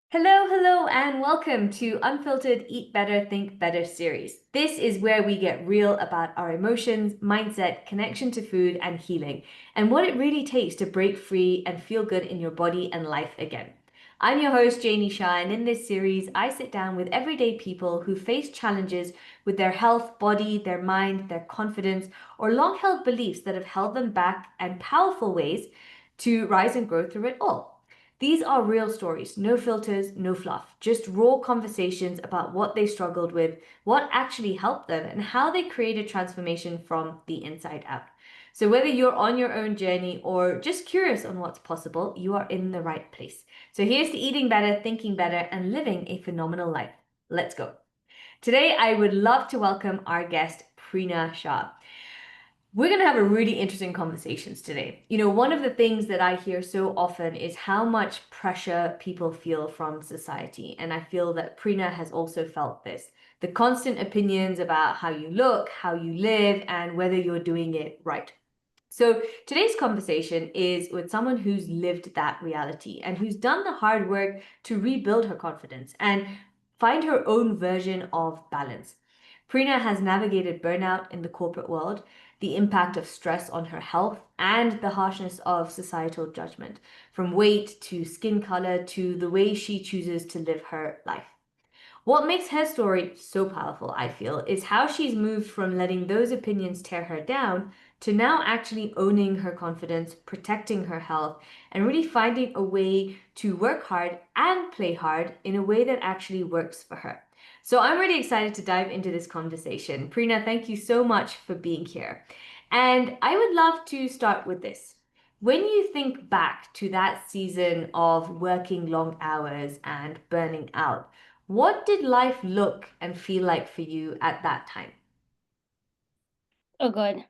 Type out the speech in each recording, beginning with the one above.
Hello, hello, and welcome to Unfiltered Eat Better, Think Better series. This is where we get real about our emotions, mindset, connection to food, and healing, and what it really takes to break free and feel good in your body and life again. I'm your host, Prina Shah, and in this series, I sit down with everyday people who face challenges with their health, body, their mind, their confidence, or long held beliefs that have held them back, and powerful ways to rise and grow through it all. These are real stories, no filters, no fluff, just raw conversations about what they struggled with, what actually helped them, and how they created transformation from the inside out. So, whether you're on your own journey or just curious on what's possible, you are in the right place. So, here's to eating better, thinking better, and living a phenomenal life. Let's go. Today, I would love to welcome our guest, Prina Shah. We're going to have a really interesting conversations today. One of the things that I hear so often is how much pressure people feel from society. And I feel that Prina has also felt this. The constant opinions about how you look, how you live, and whether you're doing it right. So today's conversation is with someone who's lived that reality and who's done the hard work to rebuild her confidence and find her own version of balance. Prina has navigated burnout in the corporate world, the impact of stress on her health, and the harshness of societal judgment, from weight to skin color to the way she chooses to live her life. What makes her story so powerful, I feel, is how she's moved from letting those opinions tear her down to now actually owning her confidence, protecting her health, and really finding a way to work hard and play hard in a way that actually works for her. So I'm really excited to dive into this conversation. Prina, thank you so much for being here. And I would love to start with this. When you think back to that season of working long hours and burning out, what did life look and feel like for you at that time? Oh God.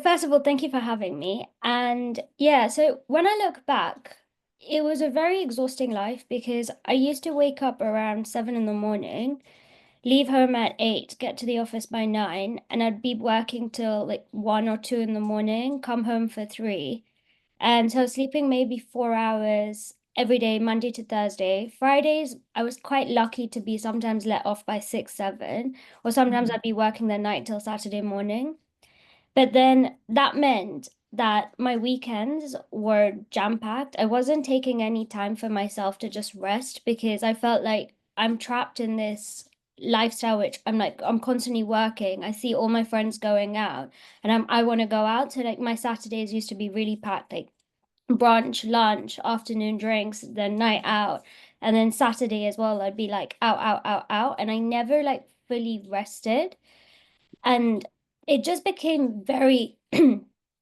First of all, thank you for having me. And yeah, so when I look back, it was a very exhausting life because I used to wake up around 7 in the morning, leave home at 8, get to the office by 9, and I'd be working till like 1 or 2 in the morning, come home for 3. And so I was sleeping maybe 4 hours every day, Monday to Thursday. Fridays, I was quite lucky to be sometimes let off by 6, 7, or sometimes Mhm. I'd be working the night till Saturday morning. But then that meant that my weekends were jam-packed. I wasn't taking any time for myself to just rest because I felt like I'm trapped in this lifestyle which I'm constantly working. I see all my friends going out and I want to go out. So like my Saturdays used to be really packed, like brunch, lunch, afternoon drinks, then night out. And then Saturday as well, I'd be like out, out, out, out. And I never like fully rested. And it just became very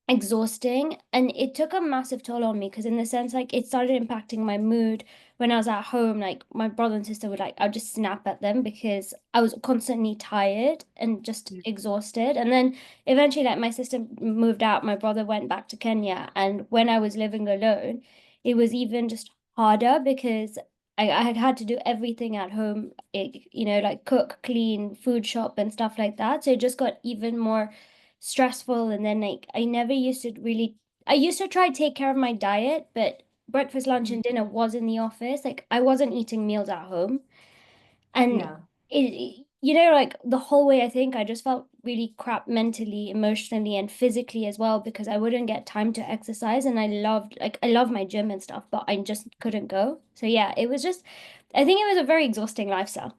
exhausting. And it took a massive toll on me because, in the sense, like it started impacting my mood when I was at home. Like my brother and sister would like, I'd just snap at them because I was constantly tired and just exhausted. And then eventually, like my sister moved out, my brother went back to Kenya. And when I was living alone, it was even just harder because I had to do everything at home, like cook, clean, food shop and stuff like that. So it just got even more stressful. And then like I used to try to take care of my diet, but breakfast, lunch, and dinner was in the office. Like I wasn't eating meals at home. And Yeah. like the whole way, I think I just felt really crap mentally, emotionally, and physically as well because I wouldn't get time to exercise. And I love my gym and stuff, but I just couldn't go. So yeah, I think it was a very exhausting lifestyle.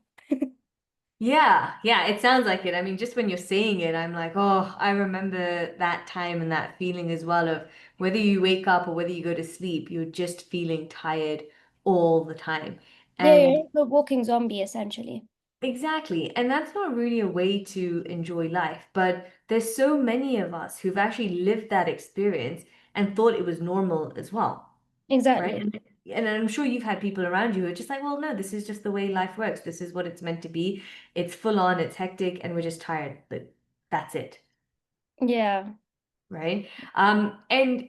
Yeah, yeah, it sounds like it. I mean, just when you're saying it, I'm like, oh, I remember that time and that feeling as well of whether you wake up or whether you go to sleep, you're just feeling tired all the time. Yeah, And you're a walking zombie essentially. exactly. And that's not really a way to enjoy life. But there's so many of us who've actually lived that experience and thought it was normal as well. Right? Exactly. And I'm sure you've had people around you who are just like, well, no, this is just the way life works. This is what it's meant to be. It's full on, it's hectic, and we're just tired. But that's it, Yeah. right? And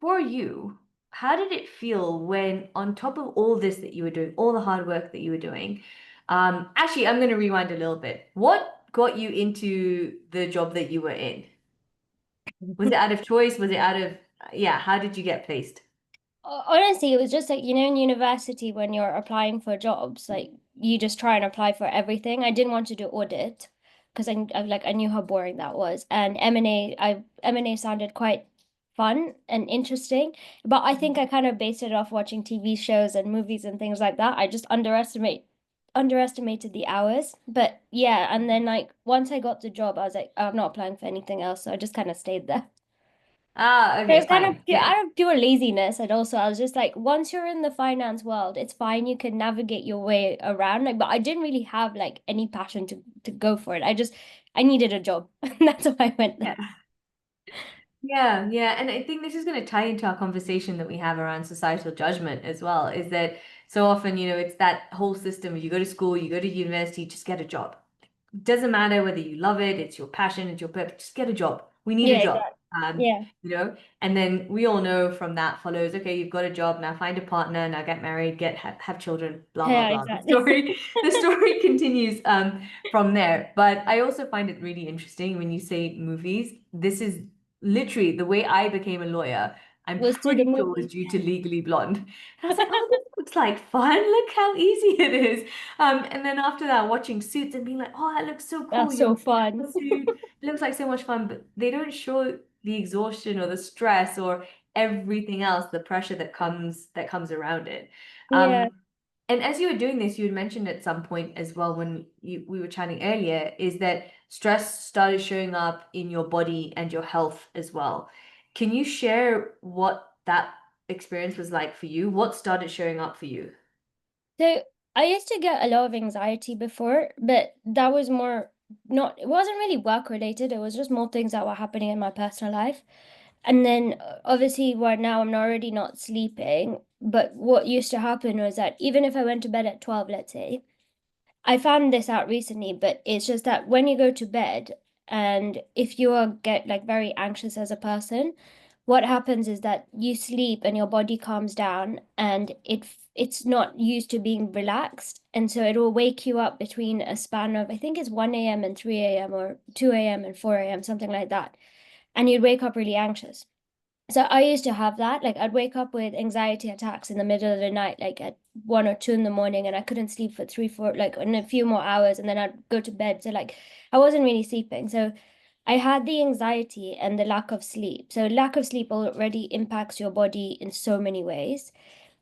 for you, how did it feel when, on top of all this that you were doing, all the hard work that you were doing, actually, I'm going to rewind a little bit. What got you into the job that you were in? Was it out of choice? Was it out of, yeah, how did you get placed? Honestly, it was just like, in university when you're applying for jobs, like you just try and apply for everything. I didn't want to do audit because I knew how boring that was. And M&A sounded quite fun and interesting. But I think I kind of based it off watching TV shows and movies and things like that. I just underestimated the hours. But yeah, and then like once I got the job, I was like, "Oh, I'm not applying for anything else." So I just kind of stayed there. Ah, It okay, was kind of fine. Yeah. out of pure laziness, and also I was just like, once you're in the finance world, it's fine. You can navigate your way around. Like, but I didn't really have like any passion to go for it. I needed a job, and that's why I went there. Yeah. Yeah, yeah. And I think this is going to tie into our conversation that we have around societal judgment as well, is that so often, it's that whole system. You go to school, you go to university, just get a job. Doesn't matter whether you love it, it's your passion, it's your purpose, just get a job. We need a Yeah, job. exactly. Um, Yeah, and then we all know from that follows, okay, you've got a job, now find a partner, now get married, have children, blah, blah, yeah, blah. The exactly. story, the story continues from there. But I also find it really interesting when you say movies. This is literally the way I became a lawyer. I'm Was to the pretty sure was movies. due to Legally Blonde. And I was like, oh, this looks like fun. Look how easy it is. And then after that, watching Suits and being like, oh, that looks so cool. That's so A fun. suit. It looks like so much fun, but they don't show the exhaustion or the stress or everything else, the pressure that comes around it. Yeah. And as you were doing this, you had mentioned at some point as well when we were chatting earlier, is that stress started showing up in your body and your health as well. Can you share what that experience was like for you? What started showing up for you? So I used to get a lot of anxiety before, but that was more not, it wasn't really work related. It was just more things that were happening in my personal life. And then obviously right now I'm already not sleeping. But what used to happen was that even if I went to bed at 12, let's say, I found this out recently, but it's just that when you go to bed and if you are get like very anxious as a person, what happens is that you sleep and your body calms down and it's not used to being relaxed. And so it will wake you up between a span of I think it's 1 a.m. and 3 a.m. or 2 a.m. and 4 a.m., something like that. And you'd wake up really anxious. So I used to have that. Like I'd wake up with anxiety attacks in the middle of the night, like at 1 or 2 in the morning, and I couldn't sleep for 3, 4, like in a few more hours, and then I'd go to bed. So like I wasn't really sleeping. So I had the anxiety and the lack of sleep. So lack of sleep already impacts your body in so many ways.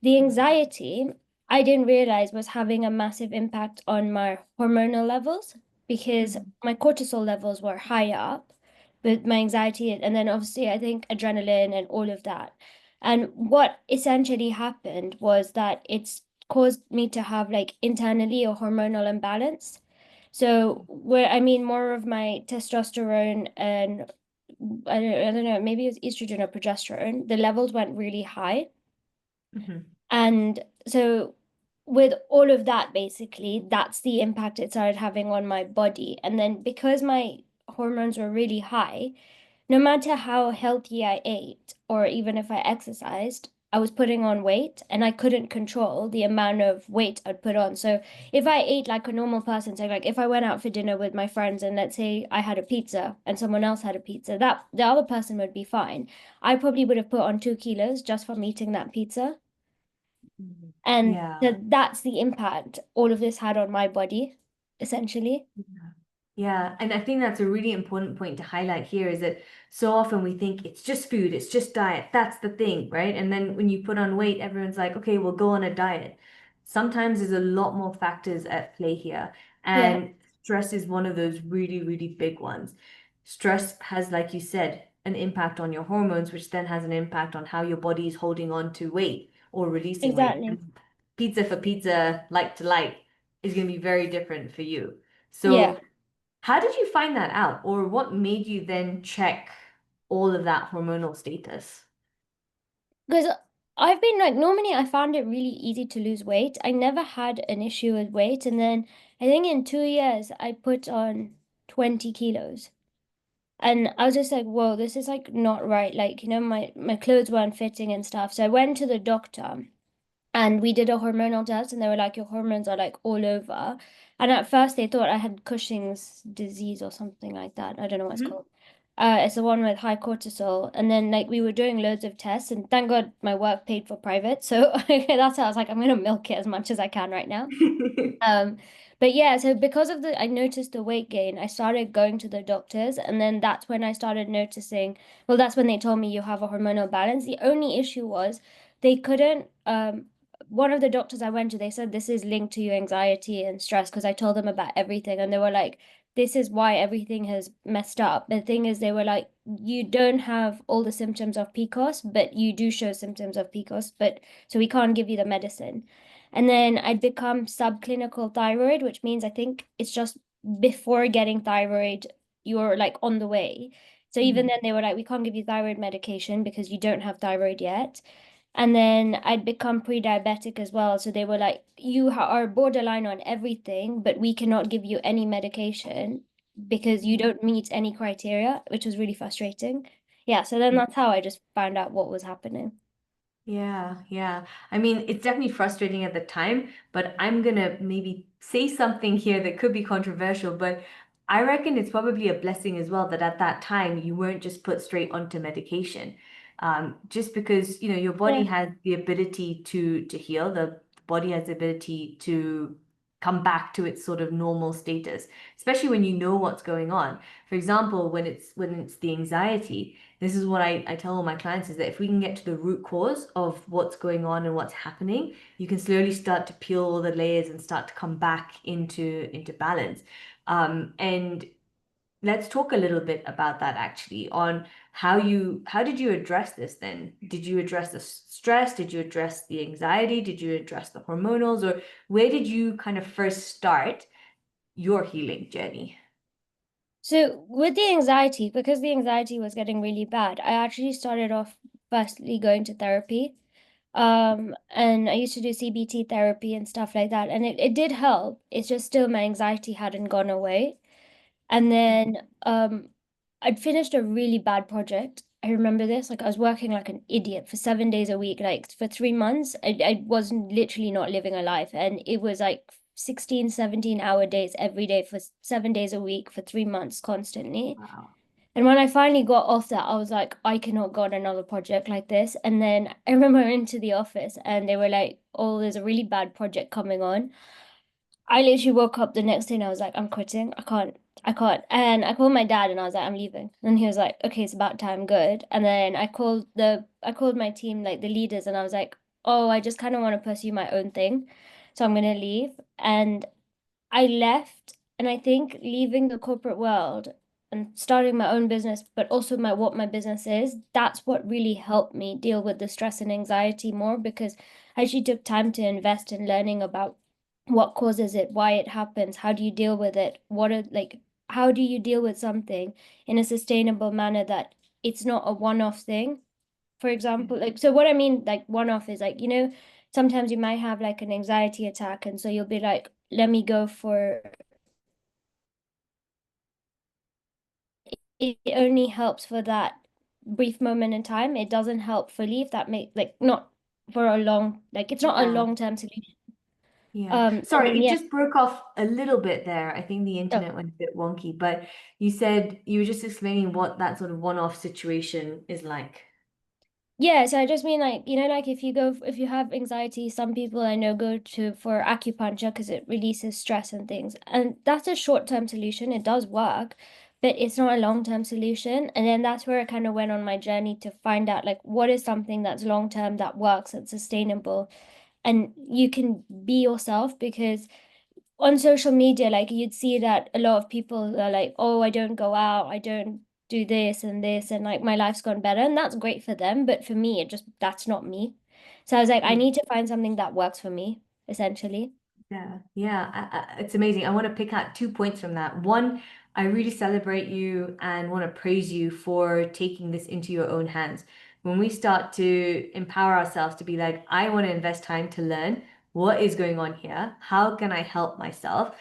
The anxiety, I didn't realize was having a massive impact on my hormonal levels because Mhm. my cortisol levels were high up with my anxiety. And then obviously, I think adrenaline and all of that. And what essentially happened was that it's caused me to have like internally a hormonal imbalance. So where I mean more of my testosterone and I don't know, maybe it was estrogen or progesterone, the levels went really high. Mhm. And so, with all of that, basically, that's the impact it started having on my body. And then, because my hormones were really high, no matter how healthy I ate, or even if I exercised, I was putting on weight and I couldn't control the amount of weight I'd put on. So, if I ate like a normal person, so like if I went out for dinner with my friends and let's say I had a pizza and someone else had a pizza, that the other person would be fine. I probably would have put on 2 kilos just from eating that pizza. Mhm. And so Yeah. that's the impact all of this had on my body, essentially. Yeah. Yeah, and I think that's a really important point to highlight here is that so often we think it's just food, it's just diet, that's the thing, right? And then when you put on weight, everyone's like, okay, we'll go on a diet. Sometimes there's a lot more factors at play here, Yeah, and stress is one of those really, really big ones. Stress has, like you said, an impact on your hormones, which then has an impact on how your body is holding on to weight or releasing weight. exactly. And pizza for pizza, like to like, is going to be very different for you. Yeah. So, how did you find that out, or what made you then check all of that hormonal status? Because I've been like, normally I found it really easy to lose weight. I never had an issue with weight. And then I think in 2 years, I put on 20 kilos. And I was just like, whoa, this is like not right. Like, my clothes weren't fitting and stuff. So I went to the doctor and we did a hormonal test and they were like, your hormones are like all over. And at first they thought I had Cushing's disease or something like that. I don't know what it's Mhm. called. It's the one with high cortisol. And then like we were doing loads of tests, and thank God my work paid for private. So that's how I was like, I'm gonna milk it as much as I can right now. Um, but yeah, so because of I noticed the weight gain, I started going to the doctors, and then that's when I started noticing, well, that's when they told me you have a hormonal balance. The only issue was they couldn't, one of the doctors I went to, they said this is linked to your anxiety and stress because I told them about everything, and they were like, this is why everything has messed up. The thing is, they were like, you don't have all the symptoms of PCOS, but you do show symptoms of PCOS, but so we can't give you the medicine. And then I'd become subclinical thyroid, which means I think it's just before getting thyroid, you're like on the way. So even Mhm. then, they were like, we can't give you thyroid medication because you don't have thyroid yet. And then I'd become pre-diabetic as well. So they were like, you are borderline on everything, but we cannot give you any medication because you don't meet any criteria, which was really frustrating. Yeah, so then that's how I just found out what was happening. Yeah, yeah. I mean, it's definitely frustrating at the time, but I'm gonna maybe say something here that could be controversial, but I reckon it's probably a blessing as well that at that time you weren't just put straight onto medication. Just because, your body Yeah. has the ability to heal, the body has the ability to come back to its sort of normal status, especially when you know what's going on. For example, when it's the anxiety. This is what I tell all my clients is that if we can get to the root cause of what's going on and what's happening, you can slowly start to peel all the layers and start to come back into balance. And let's talk a little bit about that actually on how did you address this then? Did you address the stress? Did you address the anxiety? Did you address the hormonals? Or where did you kind of first start your healing journey? So with the anxiety, because the anxiety was getting really bad, I actually started off firstly going to therapy. And I used to do CBT therapy and stuff like that. And it did help. It's just still my anxiety hadn't gone away. And then I'd finished a really bad project. I remember this, like I was working like an idiot for 7 days a week, like for 3 months. I wasn't literally not living a life. And it was like 16, 17-hour days every day for 7 days a week for 3 months constantly. Wow. And when I finally got off that, I was like, I cannot go on another project like this. And then I remember I went into the office and they were like, oh, there's a really bad project coming on. I literally woke up the next day and I was like, I'm quitting. I can't. And I called my dad and I was like, I'm leaving. And he was like, okay, it's about time, good. And then I called my team, like the leaders, and I was like, oh, I just kind of want to pursue my own thing. So I'm gonna leave. And I left, and I think leaving the corporate world and starting my own business, but also what my business is, that's what really helped me deal with the stress and anxiety more because I actually took time to invest in learning about what causes it, why it happens, how do you deal with it, how do you deal with something in a sustainable manner that it's not a one-off thing. For example, like, so what I mean, like one off is like, sometimes you might have like an anxiety attack. And so you'll be like, let me go for it only helps for that brief moment in time. It doesn't help fully if that make like not for a long, like it's not a Yeah. long-term solution. Yeah. And Sorry, then it yeah. just broke off a little bit there. I think the Oh, internet went a bit wonky, but you said you were just explaining what that sort of one-off situation is like. yeah, so I just mean like, like if you have anxiety, some people I know go to for acupuncture because it releases stress and things. And that's a short-term solution. It does work, but it's not a long-term solution. And then that's where I kind of went on my journey to find out like what is something that's long-term that works, that's sustainable, and you can be yourself because on social media, like you'd see that a lot of people are like, oh, I don't go out, I don't do this, and like my life's gone better. And that's great for them. But for me, that's not me. So I was like, I need to find something that works for me, essentially. Yeah, yeah, it's amazing. I want to pick out 2 points from that. One, I really celebrate you and want to praise you for taking this into your own hands. When we start to empower ourselves to be like, I want to invest time to learn what is going on here, how can I help myself?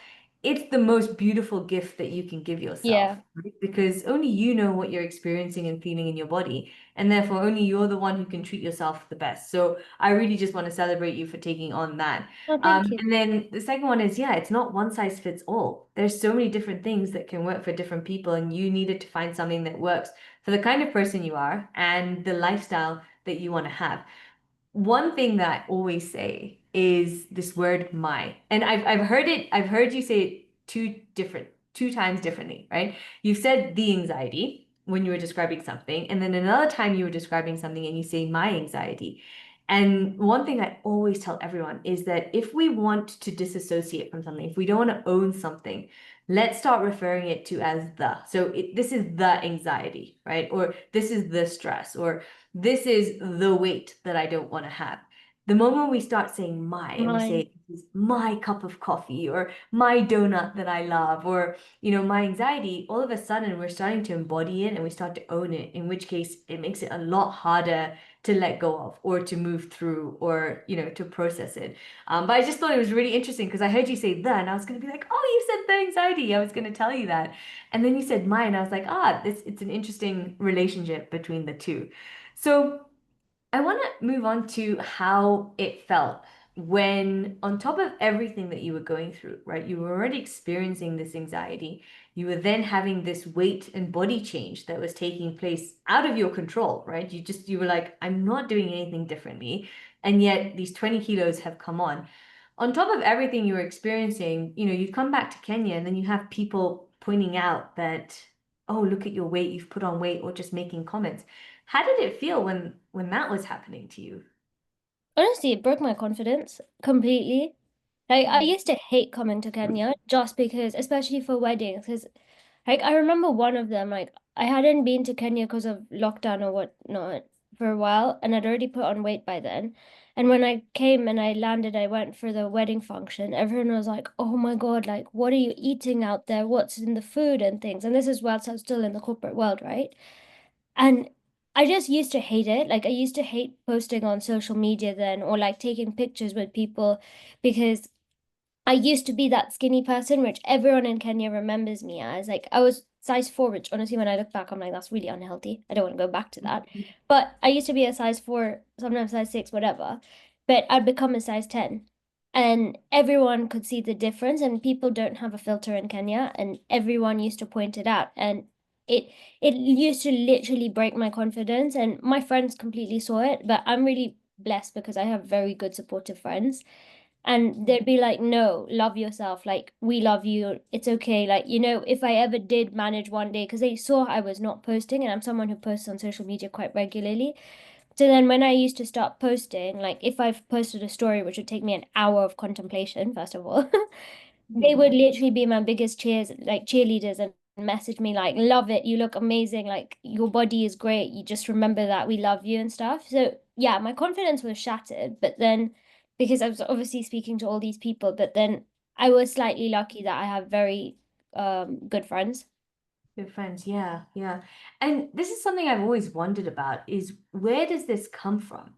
it's the most beautiful gift that you can give yourself, Yeah. right? Because only you know what you're experiencing and feeling in your body, and therefore only you're the one who can treat yourself the best. So I really just want to celebrate you for taking on that. Oh, thank you. And then the second one is, yeah, it's not one size fits all. There's so many different things that can work for different people, and you needed to find something that works for the kind of person you are and the lifestyle that you want to have. One thing that I always say is this word my. And I've heard you say it two times differently, right? You've said the anxiety when you were describing something, and then another time you were describing something and you say my anxiety. And one thing I always tell everyone is that if we want to disassociate from something, if we don't want to own something, let's start referring it to as the. So this is the anxiety, right? Or this is the stress, or this is the weight that I don't want to have. The moment we start saying my and we Mine. say this is my cup of coffee or my donut that I love or my anxiety, all of a sudden we're starting to embody it and we start to own it, in which case it makes it a lot harder to let go of or to move through or to process it. But I just thought it was really interesting because I heard you say the and I was going to be like, oh, you said the anxiety. I was going to tell you that. And then you said mine. I was like, it's an interesting relationship between the two. So I want to move on to how it felt when, on top of everything that you were going through, right? You were already experiencing this anxiety. You were then having this weight and body change that was taking place out of your control, right? You were like, I'm not doing anything differently. And yet these 20 kilos have come on. On top of everything you were experiencing, you come back to Kenya and then you have people pointing out that, oh, look at your weight, you've put on weight, or just making comments. How did it feel when that was happening to you? Honestly, it broke my confidence completely. Like I used to hate coming to Kenya just because, especially for weddings, because like I remember one of them, like I hadn't been to Kenya because of lockdown or whatnot for a while, and I'd already put on weight by then. And when I came and I landed, I went for the wedding function. Everyone was like, "Oh my God, like what are you eating out there? What's in the food and things?" And this is whilst I was still in the corporate world, right? And I just used to hate it. Like I used to hate posting on social media then or like taking pictures with people because I used to be that skinny person, which everyone in Kenya remembers me as. Like I was size 4, which honestly, when I look back, I'm like, that's really unhealthy. I don't want to go back to that. But I used to be a size 4, sometimes size 6, whatever. But I'd become a size 10. And everyone could see the difference, and people don't have a filter in Kenya, and everyone used to point it out. And it it used to literally break my confidence, and my friends completely saw it, but I'm really blessed because I have very good supportive friends and they'd be like, no, love yourself. Like, we love you. It's okay. Like, if I ever did manage one day, because they saw I was not posting, and I'm someone who posts on social media quite regularly. So then when I used to start posting, like if I've posted a story, which would take me an hour of contemplation, first of all, they would literally be my biggest cheerleaders and message me like, love it, you look amazing, like your body is great, you just remember that we love you and stuff. So yeah, my confidence was shattered, but then because I was obviously speaking to all these people, but then I was slightly lucky that I have very good friends. Good friends, yeah, yeah. And this is something I've always wondered about is where does this come from?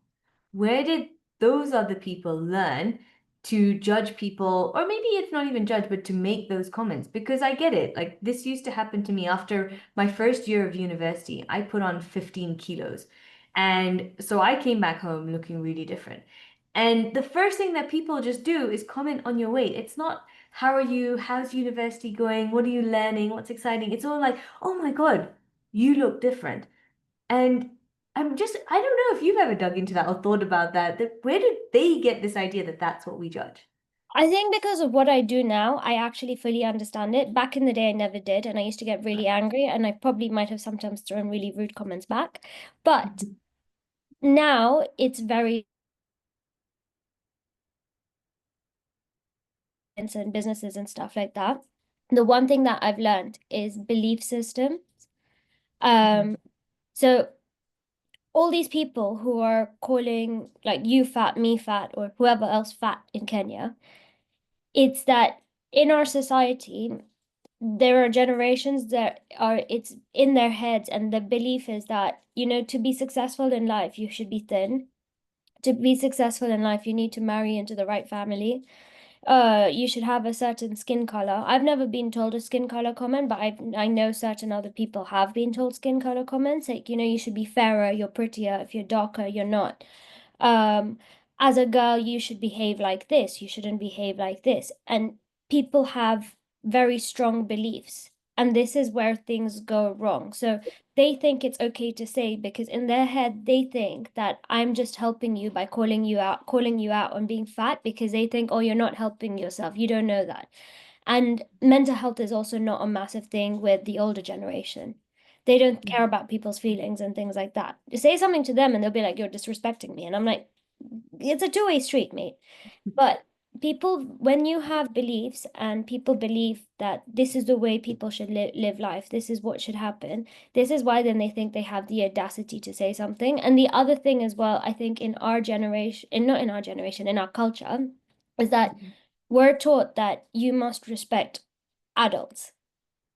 Where did those other people learn to judge people, or maybe it's not even judge, but to make those comments? Because I get it. Like this used to happen to me after my first year of university. I put on 15 kilos. And so I came back home looking really different. And the first thing that people just do is comment on your weight. It's not how are you? How's university going? What are you learning? What's exciting? It's all like, oh my God, you look different. And I don't know if you've ever dug into that or thought about that, where did they get this idea that that's what we judge? I think because of what I do now, I actually fully understand it. Back in the day, I never did, and I used to get really angry, and I probably might have sometimes thrown really rude comments back. But now it's very and businesses and stuff like that. The one thing that I've learned is belief system. Mhm. Um, so all these people who are calling like you fat, me fat, or whoever else fat in Kenya, it's that in our society, there are generations that are it's in their heads, and the belief is that, to be successful in life, you should be thin. To be successful in life, you need to marry into the right family. you should have a certain skin color. I've never been told a skin color comment, but I know certain other people have been told skin color comments. Like, you should be fairer, you're prettier. If you're darker, you're not. Um, as a girl, you should behave like this. You shouldn't behave like this. And people have very strong beliefs, and this is where things go wrong. So they think it's okay to say, because in their head they think that I'm just helping you by calling you out on being fat, because they think, oh, you're not helping yourself, you don't know that. And mental health is also not a massive thing with the older generation. They don't care about people's feelings and things like that. You say something to them and they'll be like, you're disrespecting me, and I'm like, it's a two-way street, mate. But people, when you have beliefs and people believe that this is the way people should live life, this is what should happen, this is why then they think they have the audacity to say something. And the other thing as well, I think in our generation, not in our generation, in our culture, is that Mhm. we're taught that you must respect adults.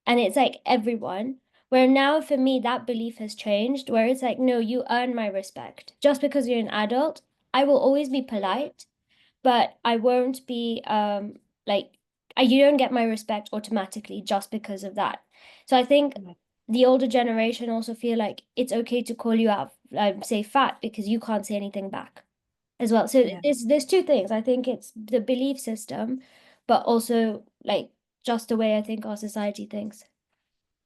And it's like everyone. Where now for me, that belief has changed, where it's like, no, you earn my respect. Just because you're an adult, I will always be polite, but I won't be like you don't get my respect automatically just because of that. So I think Yeah. the older generation also feel like it's okay to call you out, say fat, because you can't say anything back as well. So Yeah. there's two things. I think it's the belief system, but also like just the way I think our society thinks.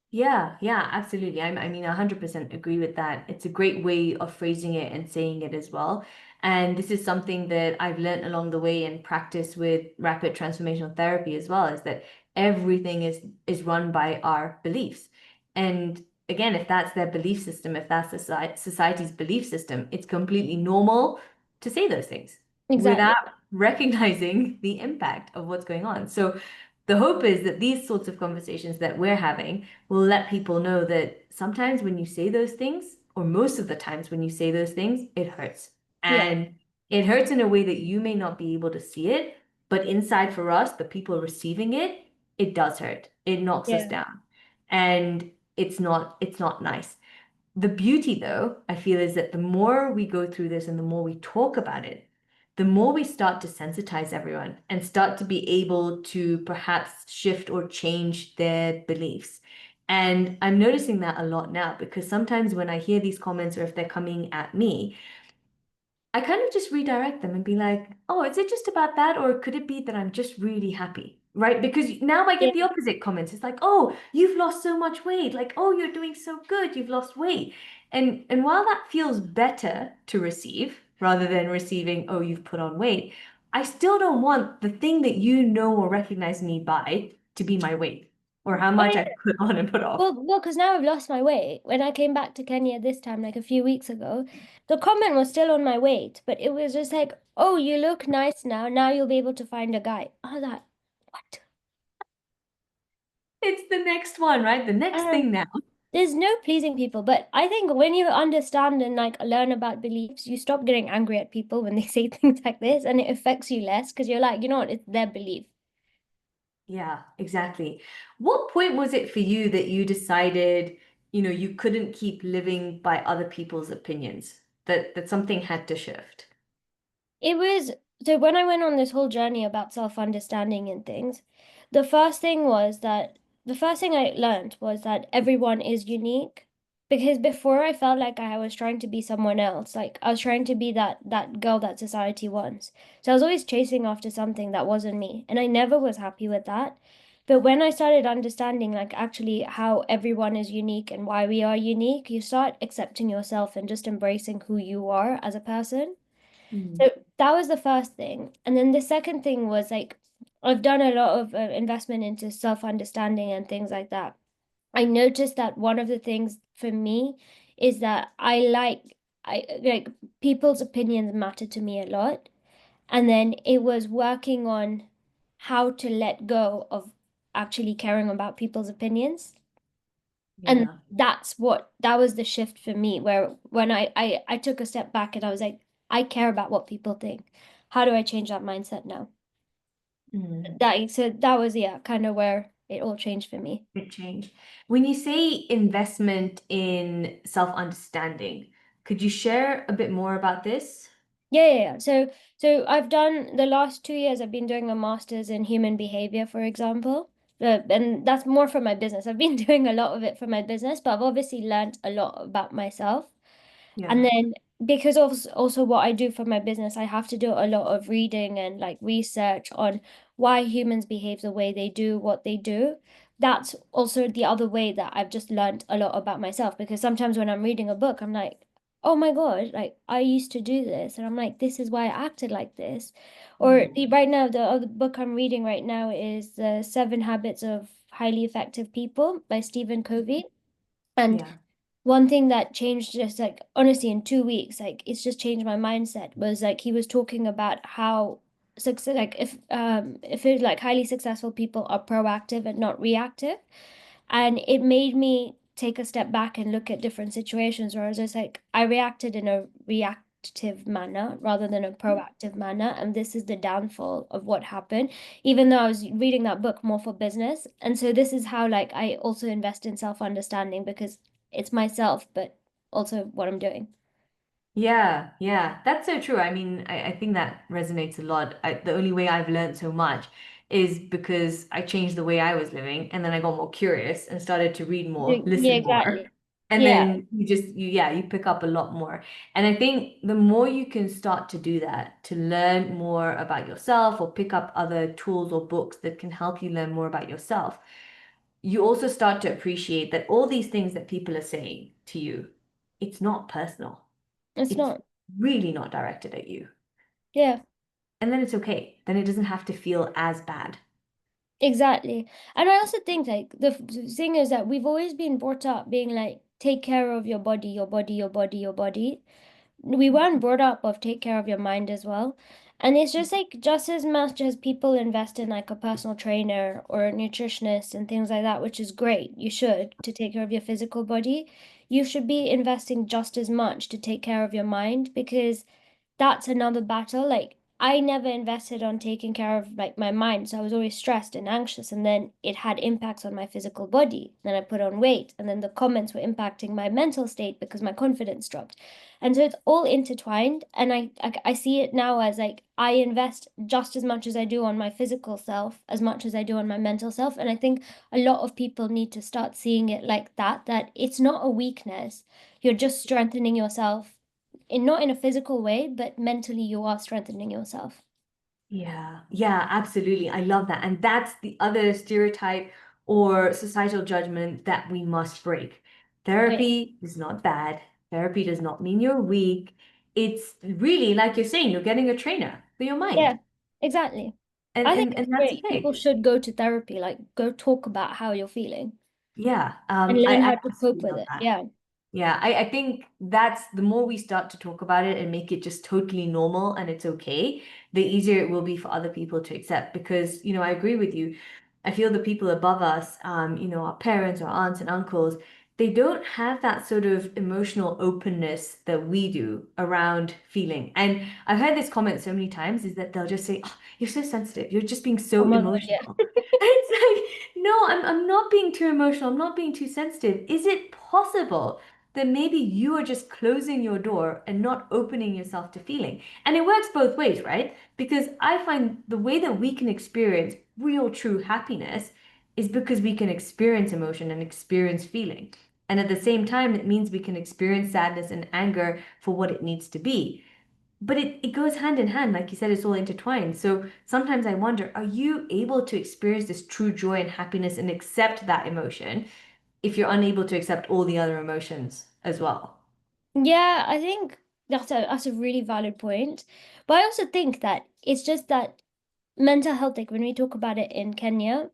Yeah, absolutely. I mean, 100% agree with that. It's a great way of phrasing it and saying it as well. And this is something that I've learned along the way and practice with rapid transformational therapy as well, is that everything is run by our beliefs. And again, if that's their belief system, if that's the society's belief system, it's completely normal to say those things Exactly. without recognizing the impact of what's going on. So the hope is that these sorts of conversations that we're having will let people know that sometimes when you say those things, or most of the times when you say those things, it hurts. Yeah. And it hurts in a way that you may not be able to see it, but inside for us, the people receiving it, it does hurt. It knocks us Yeah. down. And it's not nice. The beauty, though, I feel, is that the more we go through this and the more we talk about it, the more we start to sensitize everyone and start to be able to perhaps shift or change their beliefs. And I'm noticing that a lot now because sometimes when I hear these comments or if they're coming at me, I kind of just redirect them and be like, oh, is it just about that? Or could it be that I'm just really happy? Right? Because now I Yeah. get the opposite comments. It's like, oh, you've lost so much weight. Like, oh, you're doing so good. You've lost weight. And while that feels better to receive rather than receiving, oh, you've put on weight, I still don't want the thing that you know or recognize me by to be my weight or how Oh, much I yeah. put on and put off. Well, because now I've lost my weight. When I came back to Kenya this time, like a few weeks ago, the comment was still on my weight, but it was just like, "Oh, you look nice now. Now you'll be able to find a guy." I was like, "What?" It's the next one, right? The next Um, thing now. there's no pleasing people, but I think when you understand and like learn about beliefs, you stop getting angry at people when they say things like this, and it affects you less because you're like, you know what, it's their belief. Yeah, exactly. What point was it for you that you decided, you couldn't keep living by other people's opinions, that something had to shift? It was so when I went on this whole journey about self-understanding and things, the first thing was that the first thing I learned was that everyone is unique. Because before I felt like I was trying to be someone else, like I was trying to be that girl that society wants. So I was always chasing after something that wasn't me, and I never was happy with that. But when I started understanding like actually how everyone is unique and why we are unique, you start accepting yourself and just embracing who you are as a person. Mm. So that was the first thing. And then the second thing was like, I've done a lot of investment into self-understanding and things like that. I noticed that one of the things for me is that I like people's opinions matter to me a lot. And then it was working on how to let go of actually caring about people's opinions. And Yeah. that was the shift for me, where when I took a step back and I was like, I care about what people think. How do I change that mindset now? Mm. That was, yeah, kind of where it all changed for me. Big change. When you say investment in self-understanding, could you share a bit more about this? Yeah. So I've done the last 2 years, I've been doing a master's in human behavior, for example. And that's more for my business. I've been doing a lot of it for my business, but I've obviously learned a lot about myself. And Yeah. then because of also what I do for my business, I have to do a lot of reading and like research on why humans behave the way they do, what they do. That's also the other way that I've just learned a lot about myself because sometimes when I'm reading a book, I'm like, oh my God, like I used to do this. And I'm like, this is why I acted like this. Or Mm. right now, the other book I'm reading right now is The Seven Habits of Highly Effective People by Stephen Covey. And Yeah. one thing that changed just like honestly in 2 weeks, like it's just changed my mindset was like he was talking about how success like if it's like highly successful people are proactive and not reactive. And it made me take a step back and look at different situations where I was just like, I reacted in a reactive manner rather than a proactive manner. And this is the downfall of what happened, even though I was reading that book more for business. And so this is how like I also invest in self-understanding because it's myself, but also what I'm doing. Yeah, yeah, that's so true. I mean, I think that resonates a lot. The only way I've learned so much is because I changed the way I was living, and then I got more curious and started to read more, Yeah, listen more, exactly. and Yeah, then yeah, you pick up a lot more. And I think the more you can start to do that, to learn more about yourself or pick up other tools or books that can help you learn more about yourself, you also start to appreciate that all these things that people are saying to you, it's not personal. it's It's not. really not directed at you. Yeah. And then it's okay. Then it doesn't have to feel as bad. Exactly. And I also think like the thing is that we've always been brought up being like, take care of your body, your body, your body, your body. We weren't brought up of take care of your mind as well. And it's just like just as much as people invest in like a personal trainer or a nutritionist and things like that, which is great, you should to take care of your physical body, you should be investing just as much to take care of your mind because that's another battle. Like I never invested on taking care of like my mind, so I was always stressed and anxious, and then it had impacts on my physical body. Then I put on weight, and then the comments were impacting my mental state because my confidence dropped. And so it's all intertwined, and I see it now as like I invest just as much as I do on my physical self, as much as I do on my mental self. And I think a lot of people need to start seeing it like that, that it's not a weakness. You're just strengthening yourself in not in a physical way, but mentally you are strengthening yourself. Yeah, yeah, absolutely. I love that. And that's the other stereotype or societal judgment that we must break. Yeah, Therapy is not bad. Therapy does not mean you're weak. It's really, like you're saying, you're getting a trainer for your mind. yeah, exactly. And I think and it's and that's great. People okay. should go to therapy, like go talk about how you're feeling Yeah, and I learn how to cope absolutely with love it. that. Yeah. Yeah, I think that's the more we start to talk about it and make it just totally normal and it's okay, the easier it will be for other people to accept. Because, I agree with you. I feel the people above us, our parents or aunts and uncles, they don't have that sort of emotional openness that we do around feeling. And I've heard this comment so many times is that they'll just say, oh, you're so sensitive. You're just being Oh so my God, yeah. emotional. And it's like, no, I'm not being too emotional. I'm not being too sensitive. Is it possible that maybe you are just closing your door and not opening yourself to feeling? And it works both ways, right? Because I find the way that we can experience real, true happiness is because we can experience emotion and experience feeling. And at the same time, it means we can experience sadness and anger for what it needs to be. But it goes hand in hand, like you said, it's all intertwined. So sometimes I wonder, are you able to experience this true joy and happiness and accept that emotion if you're unable to accept all the other emotions as well? Yeah, I think that's a really valid point. But I also think that it's just that mental health, like when we talk about it in Kenya,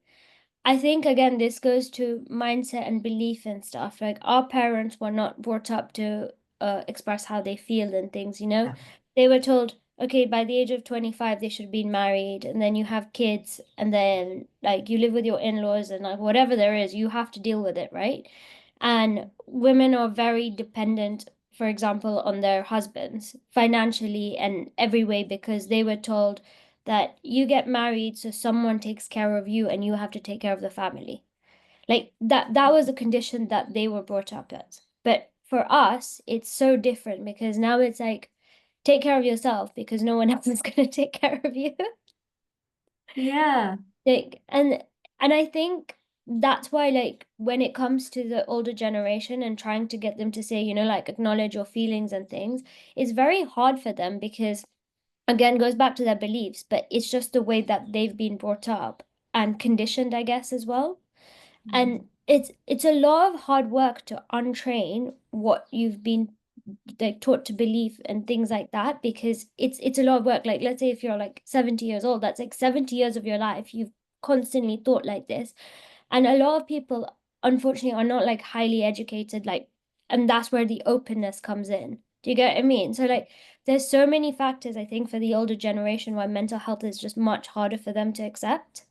I think again this goes to mindset and belief and stuff. Like our parents were not brought up to express how they feel and things, you know. Yeah. They were told, okay, by the age of 25 they should be married and then you have kids and then like you live with your in-laws and like whatever there is, you have to deal with it, right? And women are very dependent, for example, on their husbands financially and every way because they were told that you get married so someone takes care of you and you have to take care of the family. Like that was the condition that they were brought up as. But for us, it's so different because now it's like take care of yourself because no one else is going to take care of you. Yeah. Like, and I think that's why, like, when it comes to the older generation and trying to get them to say, like, acknowledge your feelings and things, it's very hard for them because, again, goes back to their beliefs, but it's just the way that they've been brought up and conditioned, I guess, as well. And it's a lot of hard work to untrain what you've been like taught to believe and things like that, because it's a lot of work. Like, let's say if you're like 70 years old, that's like 70 years of your life you've constantly thought like this. And a lot of people, unfortunately, are not like highly educated, like, and that's where the openness comes in. Do you get what I mean? So like there's so many factors, I think, for the older generation why mental health is just much harder for them to accept.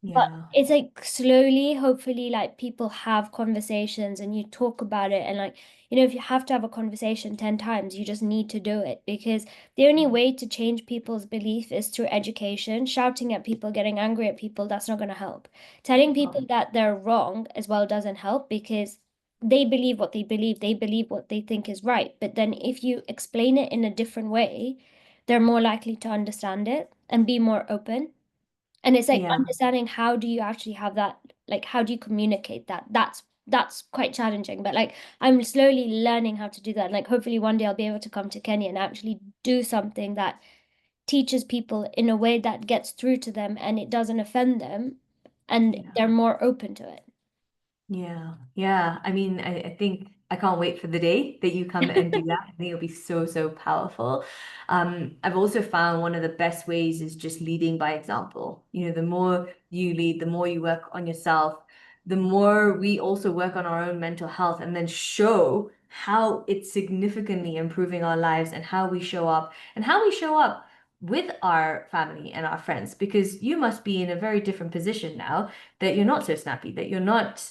But Yeah. it's like slowly, hopefully, like people have conversations and you talk about it. And like, if you have to have a conversation 10 times, you just need to do it, because the only way to change people's belief is through education. Shouting at people, getting angry at people, that's not going to help. Telling people that they're wrong as well doesn't help, because they believe what they think is right. But then if you explain it in a different way, they're more likely to understand it and be more open. And it's like Yeah. understanding, how do you actually have that, like how do you communicate that? That's quite challenging, but like I'm slowly learning how to do that. Like hopefully one day I'll be able to come to Kenya and actually do something that teaches people in a way that gets through to them and it doesn't offend them and Yeah. they're more open to Yeah, yeah. I mean, I think I can't wait for the day that you come and do it. that. I think it'll be so, so powerful. I've also found one of the best ways is just leading by example. The more you lead, the more you work on yourself, the more we also work on our own mental health and then show how it's significantly improving our lives and how we show up with our family and our friends, because you must be in a very different position now that you're not so snappy, that you're not,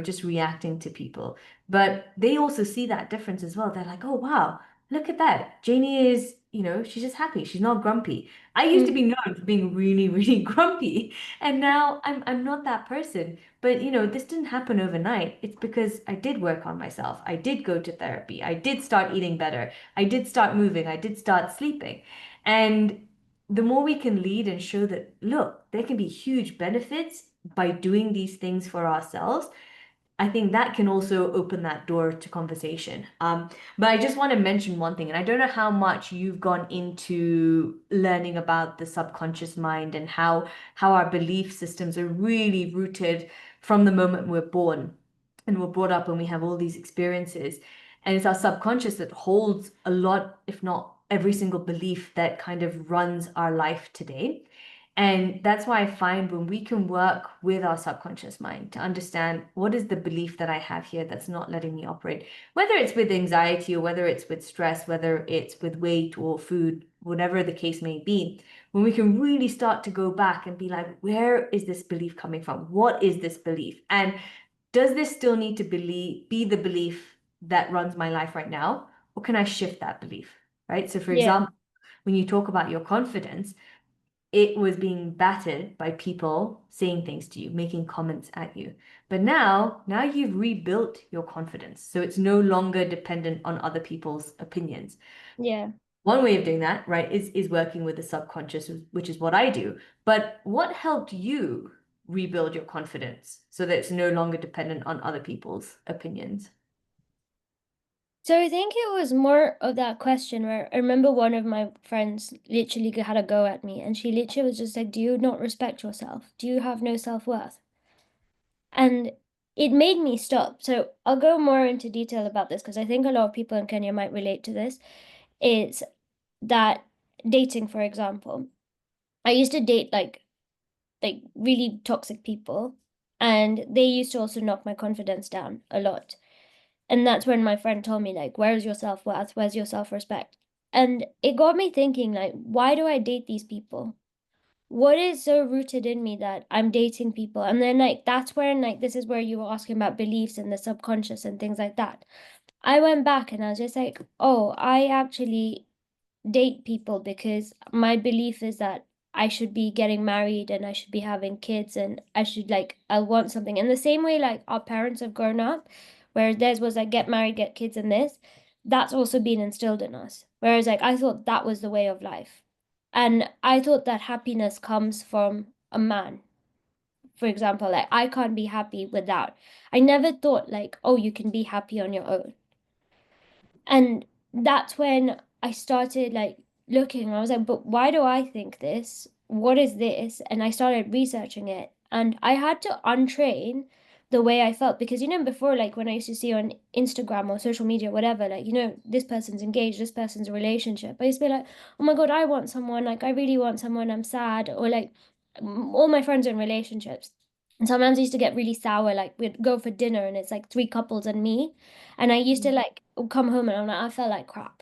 just reacting to people. But they also see that difference as well. They're like, oh, wow, look at that. Janie is, she's just happy. She's not grumpy. I used to be Mm, known for being really, really grumpy. And now I'm not that person. But, this didn't happen overnight. It's because I did work on myself. I did go to therapy. I did start eating better. I did start moving. I did start sleeping. And the more we can lead and show that, look, there can be huge benefits by doing these things for ourselves, I think that can also open that door to conversation. But I just want to mention one thing, and I don't know how much you've gone into learning about the subconscious mind and how our belief systems are really rooted from the moment we're born and we're brought up and we have all these experiences. And it's our subconscious that holds a lot, if not every single belief that kind of runs our life today. And that's why I find when we can work with our subconscious mind to understand what is the belief that I have here that's not letting me operate, whether it's with anxiety or whether it's with stress, whether it's with weight or food, whatever the case may be, when we can really start to go back and be like, where is this belief coming from? What is this belief? And does this still need to be the belief that runs my life right now? Or can I shift that belief? Right. So, for yeah, example, when you talk about your confidence, it was being battered by people saying things to you, making comments at you. But now you've rebuilt your confidence. So it's no longer dependent on other people's opinions. yeah. One way of doing that, right, is working with the subconscious, which is what I do. But what helped you rebuild your confidence so that it's no longer dependent on other people's opinions? So I think it was more of that question where I remember one of my friends literally had a go at me, and she literally was just like, do you not respect yourself? Do you have no self-worth? And it made me stop. So I'll go more into detail about this because I think a lot of people in Kenya might relate to this. It's that dating, for example. I used to date like really toxic people, and they used to also knock my confidence down a lot. And that's when my friend told me, like, where's your self-worth? Where's your self-respect? And it got me thinking, like, why do I date these people? What is so rooted in me that I'm dating people? And then like that's when, like, this is where you were asking about beliefs and the subconscious and things like that. I went back and I was just like, oh, I actually date people because my belief is that I should be getting married and I should be having kids and I should, like, I want something. In the same way like our parents have grown up, where theirs was like get married, get kids and this. that's also been instilled in us. Whereas like I thought that was the way of life. And I thought that happiness comes from a man. For example, like I can't be happy without. I never thought like, oh, you can be happy on your own. And that's when I started like looking. I was like, but why do I think this? What is this? And I started researching it. And I had to untrain the way I felt because, before, like when I used to see on Instagram or social media, whatever, like, this person's engaged, this person's a relationship. I used to be like, oh my God, I want someone. Like, I really want someone. I'm sad. Or like, all my friends are in relationships. And sometimes I used to get really sour. Like, we'd go for dinner and it's like three couples and me. And I used to like come home and I'm like, I felt like crap.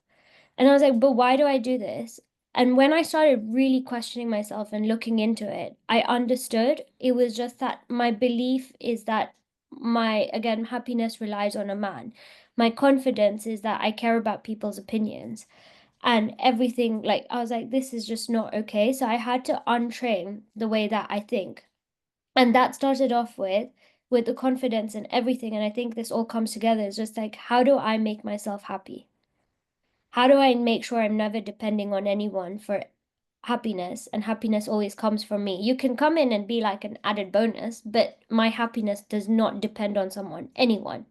And I was like, but why do I do this? And when I started really questioning myself and looking into it, I understood it was just that my belief is that again, happiness relies on a man. My confidence is that I care about people's opinions and everything. Like, I was like, this is just not okay. So I had to untrain the way that I think. And that started off with the confidence and everything. And I think this all comes together. It's just like, how do I make myself happy? How do I make sure I'm never depending on anyone for happiness? And happiness always comes from me. You can come in and be like an added bonus, but my happiness does not depend on anyone.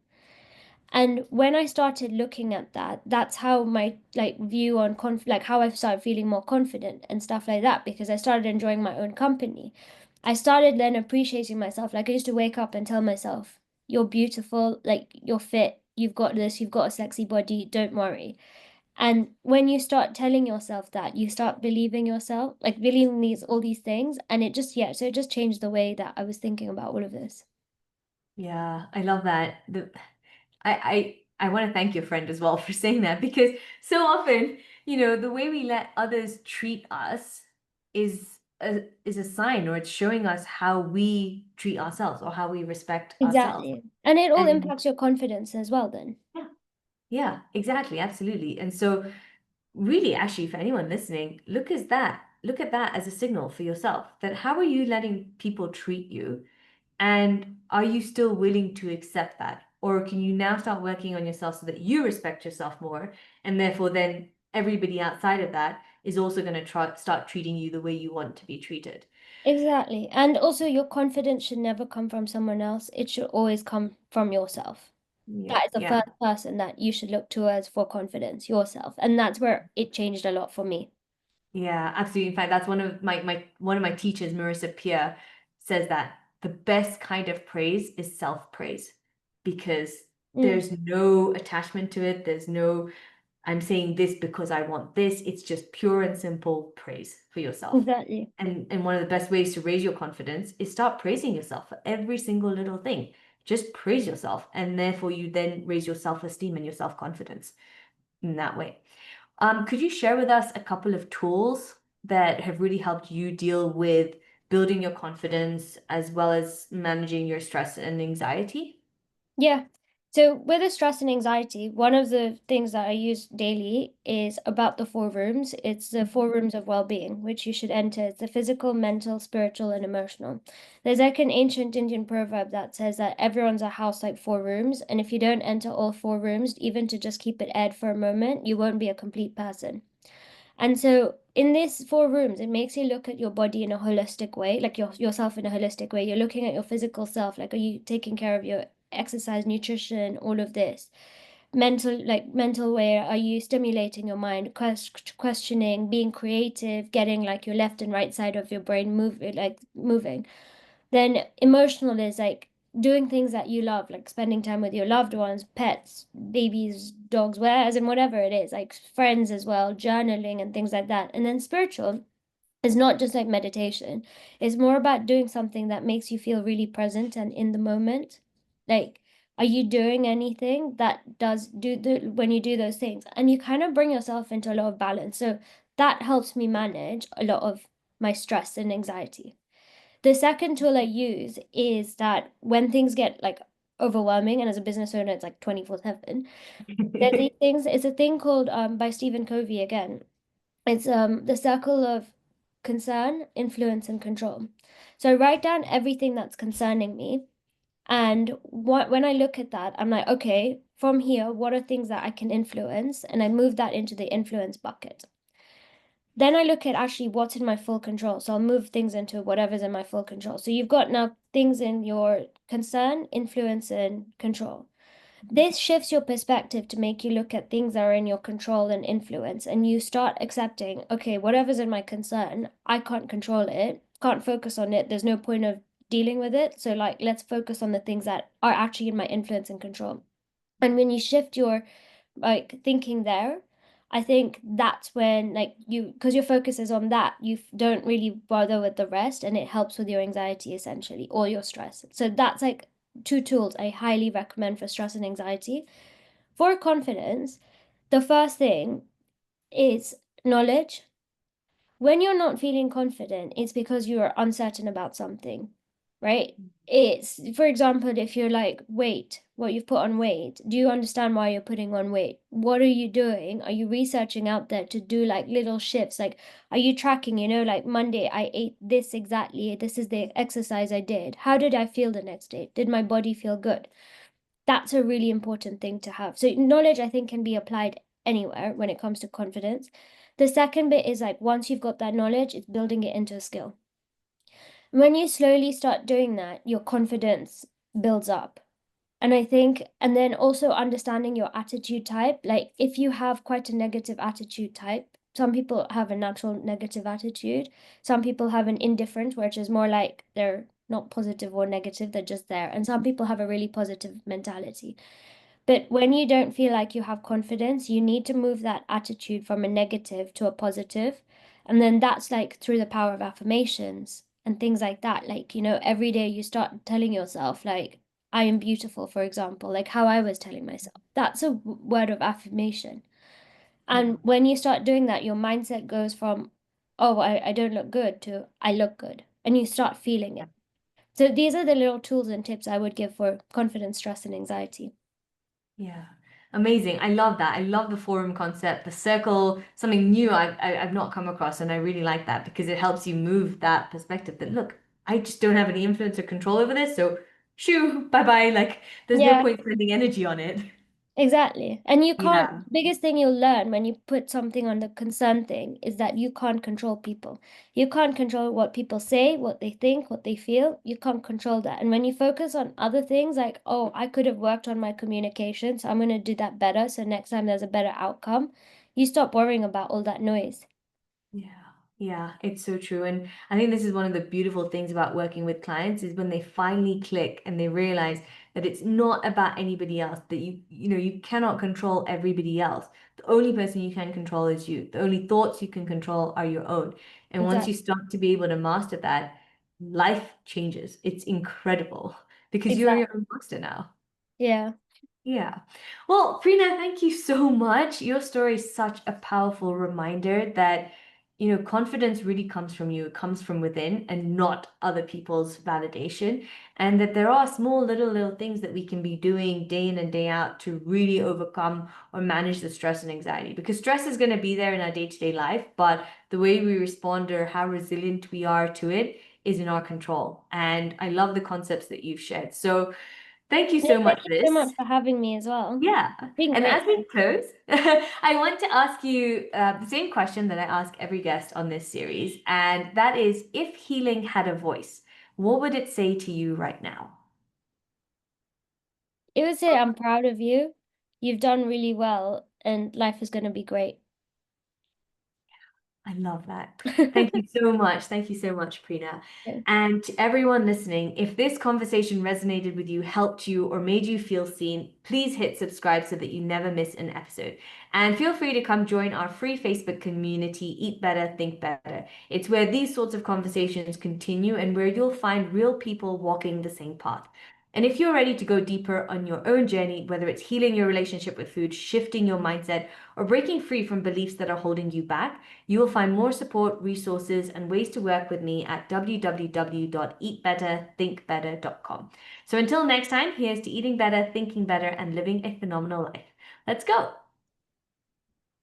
And when I started looking at that, that's how my like view on like how I started feeling more confident and stuff like that because I started enjoying my own company. I started then appreciating myself. Like I used to wake up and tell myself, "You're beautiful, like you're fit, you've got this, you've got a sexy body, don't worry." And when you start telling yourself that, you start believing yourself, like believing all these things, and it just so it just changed the way that I was thinking about all of this. Yeah, I love that. I want to thank your friend as well for saying that because so often, the way we let others treat us is a sign or it's showing us how we treat ourselves or how we respect ourselves. Exactly. And it all And impacts your confidence as well then. yeah, yeah, exactly, absolutely. And so really, actually, for anyone listening, look at that as a signal for yourself that how are you letting people treat you? And are you still willing to accept that? Or can you now start working on yourself so that you respect yourself more? And therefore, then everybody outside of that is also going to try start treating you the way you want to be treated. Exactly. And also your confidence should never come from someone else. It should always come from yourself. Yeah, That is the yeah. first person that you should look towards for confidence, yourself. And that's where it changed a lot for me. Yeah, absolutely. In fact, that's one of my teachers, Marissa Peer, says that the best kind of praise is self-praise because Mm, there's no attachment to it. There's no, I'm saying this because I want this. It's just pure and simple praise for yourself. exactly. And one of the best ways to raise your confidence is start praising yourself for every single little thing. Just praise yourself, and therefore you then raise your self-esteem and your self-confidence in that way. Could you share with us a couple of tools that have really helped you deal with building your confidence as well as managing your stress and anxiety? Yeah. So with the stress and anxiety, one of the things that I use daily is about the four rooms. It's the four rooms of well-being, which you should enter. It's the physical, mental, spiritual, and emotional. There's like an ancient Indian proverb that says that everyone's a house like four rooms, and if you don't enter all four rooms, even to just keep it aired for a moment, you won't be a complete person. And so in these four rooms, it makes you look at your body in a holistic way, like yourself in a holistic way. You're looking at your physical self, like are you taking care of your exercise, nutrition, all of this. Mental way, are you stimulating your mind, questioning, being creative, getting like your left and right side of your brain moving. Then emotional is like doing things that you love, like spending time with your loved ones, pets, babies, dogs, whereas and whatever it is, like friends as well, journaling and things like that. And then spiritual is not just like meditation. It's more about doing something that makes you feel really present and in the moment. Like, are you doing anything that does do the when you do those things? And you kind of bring yourself into a lot of balance. So that helps me manage a lot of my stress and anxiety. The second tool I use is that when things get like overwhelming, and as a business owner, it's like 24/7, there's these things, it's a thing called by Stephen Covey again. It's the circle of concern, influence, and control. So I write down everything that's concerning me. And when I look at that, I'm like, okay, from here, what are things that I can influence? And I move that into the influence bucket. Then I look at actually what's in my full control. So I'll move things into whatever's in my full control. So you've got now things in your concern, influence, and control. This shifts your perspective to make you look at things that are in your control and influence, and you start accepting, okay, whatever's in my concern, I can't control it, can't focus on it. There's no point of dealing with it. So, like, let's focus on the things that are actually in my influence and control. And when you shift your like thinking there, I think that's when like because your focus is on that, you don't really bother with the rest, and it helps with your anxiety essentially or your stress. So that's like two tools I highly recommend for stress and anxiety. For confidence, the first thing is knowledge. When you're not feeling confident, it's because you are uncertain about something, right? It's, for example, if you're like, weight, what you've put on weight, do you understand why you're putting on weight? What are you doing? Are you researching out there to do like little shifts? Like, are you tracking, like Monday, I ate this exactly. This is the exercise I did. How did I feel the next day? Did my body feel good? That's a really important thing to have. So knowledge, I think, can be applied anywhere when it comes to confidence. The second bit is like once you've got that knowledge, it's building it into a skill. When you slowly start doing that, your confidence builds up. And I think, and then also understanding your attitude type, like if you have quite a negative attitude type, some people have a natural negative attitude. Some people have an indifferent, which is more like they're not positive or negative, they're just there. And some people have a really positive mentality. But when you don't feel like you have confidence, you need to move that attitude from a negative to a positive. And then that's like through the power of affirmations and things like that. Like, every day you start telling yourself, like, I am beautiful, for example, like how I was telling myself. That's a word of affirmation. Yeah. And when you start doing that, your mindset goes from, oh, I don't look good to I look good. And you start feeling it. So these are the little tools and tips I would give for confidence, stress, and anxiety. Yeah. Amazing. I love that. I love the forum concept, the circle, something new I've not come across, and I really like that because it helps you move that perspective that look, I just don't have any influence or control over this, so shoo, bye bye. Like there's no Yeah. point spending energy on it. Exactly. And you can't, Yeah. biggest thing you'll learn when you put something on the concern thing is that you can't control people. You can't control what people say, what they think, what they feel. You can't control that. And when you focus on other things like, oh, I could have worked on my communication, so I'm going to do that better. So next time there's a better outcome, you stop worrying about all that noise. Yeah, yeah, it's so true. And I think this is one of the beautiful things about working with clients is when they finally click and they realize that it's not about anybody else, that you cannot control everybody else. The only person you can control is you. The only thoughts you can control are your own. And once you Exactly. start to be able to master that, life changes. It's incredible because you're your Exactly. own master now. Yeah. Yeah. Well, Prina, thank you so much. Your story is such a powerful reminder that, confidence really comes from you. It comes from within and not other people's validation. And that there are small, little things that we can be doing day in and day out to really overcome or manage the stress and anxiety. Because stress is going to be there in our day-to-day life, but the way we respond or how resilient we are to it is in our control. And I love the concepts that you've shared. So, thank you Yeah, so thank much for you so much this. for having me as well. Yeah. It's been And as great. we close, I want to ask you the same question that I ask every guest on this series, and that is if healing had a voice, what would it say to you right now? It would say, I'm proud of you. You've done really well, and life is going to be great. I love that. Thank you so much. Thank you so much, Prina. Yeah. And to everyone listening, if this conversation resonated with you, helped you, or made you feel seen, please hit subscribe so that you never miss an episode. And feel free to come join our free Facebook community, Eat Better, Think Better. It's where these sorts of conversations continue and where you'll find real people walking the same path. And if you're ready to go deeper on your own journey, whether it's healing your relationship with food, shifting your mindset, or breaking free from beliefs that are holding you back, you will find more support, resources, and ways to work with me at www.eatbetterthinkbetter.com. So until next time, here's to eating better, thinking better, and living a phenomenal life. Let's go.